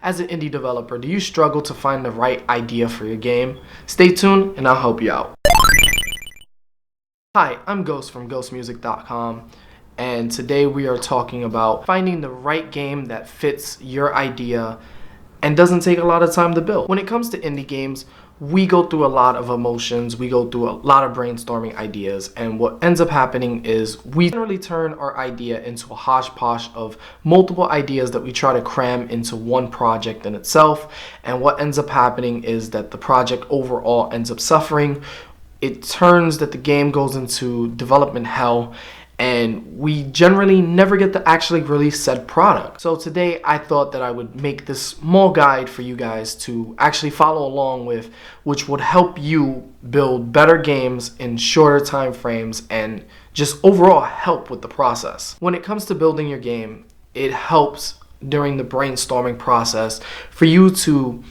As an indie developer, do you struggle to find the right idea for your game? Stay tuned and I'll help you out. Hi, I'm Ghost from GhostszMusic.com, and today we are talking about finding the right game that fits your idea and doesn't take a lot of time to build. When it comes to indie games, we go through a lot of emotions, we go through a lot of brainstorming ideas, and what ends up happening is we generally turn our idea into a hodgepodge of multiple ideas that we try to cram into one project in itself, and what ends up happening is that the project overall ends up suffering. It turns that the game goes into development hell, and we generally never get to actually release said product. So today I thought that I would make this small guide for you guys to actually follow along with, which would help you build better games in shorter time frames and just overall help with the process. When it comes to building your game, it helps during the brainstorming process for you to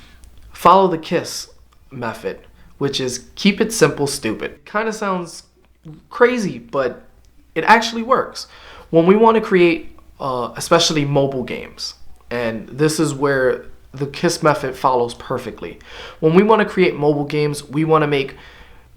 follow the KISS method, which is keep it simple, stupid. Kind of sounds crazy, but it actually works. When we want to create, especially mobile games, and this is where the KISS method follows perfectly. When we want to create mobile games, we want to make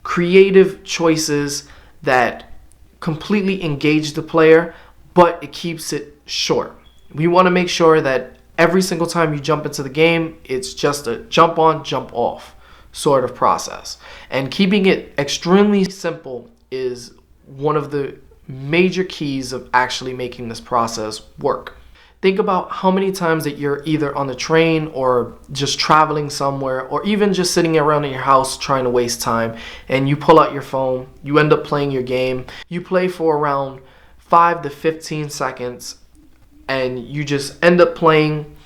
creative choices that completely engage the player, but it keeps it short. We want to make sure that every single time you jump into the game, it's just a jump on, jump off sort of process. And keeping it extremely simple is one of the major keys of actually making this process work. Think about how many times that you're either on the train or just traveling somewhere, or even just sitting around in your house trying to waste time, and you pull out your phone, you end up playing your game, you play for around 5 to 15 seconds, and you just end up playing.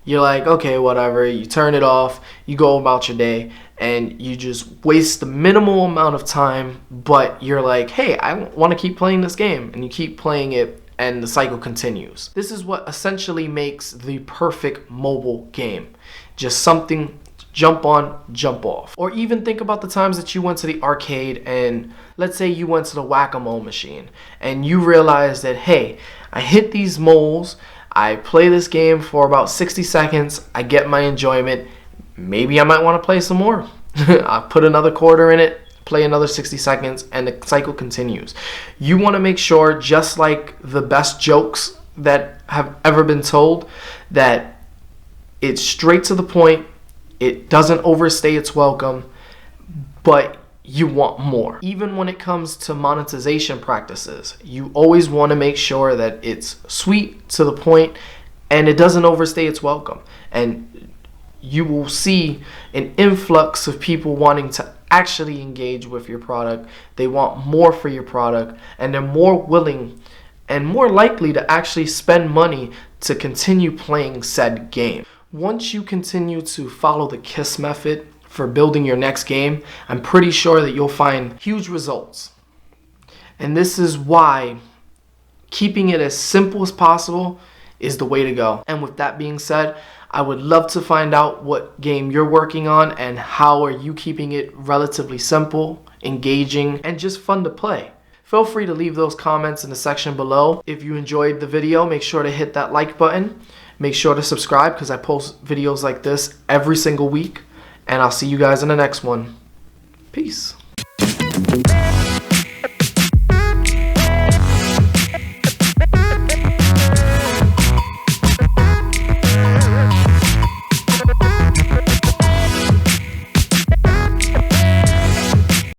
You're like, okay, whatever, you turn it off, you go about your day, and you just waste the minimal amount of time, but you're like, hey, I want to keep playing this game, and you keep playing it, and the cycle continues. This is what essentially makes the perfect mobile game. Just something to jump on, jump off. Or even think about the times that you went to the arcade, and let's say you went to the whack-a-mole machine, and you realize that, hey, I hit these moles, I play this game for about 60 seconds, I get my enjoyment, maybe I might want to play some more. I put another quarter in it, play another 60 seconds, and the cycle continues. You want to make sure, just like the best jokes that have ever been told, that it's straight to the point, it doesn't overstay its welcome, but you want more. Even when it comes to monetization practices, you always want to make sure that it's sweet, to the point, and it doesn't overstay its welcome. And you will see an influx of people wanting to actually engage with your product. They want more for your product, and they're more willing and more likely to actually spend money to continue playing said game. Once you continue to follow the KISS method for building your next game, I'm pretty sure that you'll find huge results. And this is why keeping it as simple as possible is the way to go. And with that being said, I would love to find out what game you're working on and how are you keeping it relatively simple, engaging, and just fun to play. Feel free to leave those comments in the section below. If you enjoyed the video, make sure to hit that like button. Make sure to subscribe, because I post videos like this every single week. And I'll see you guys in the next one. Peace.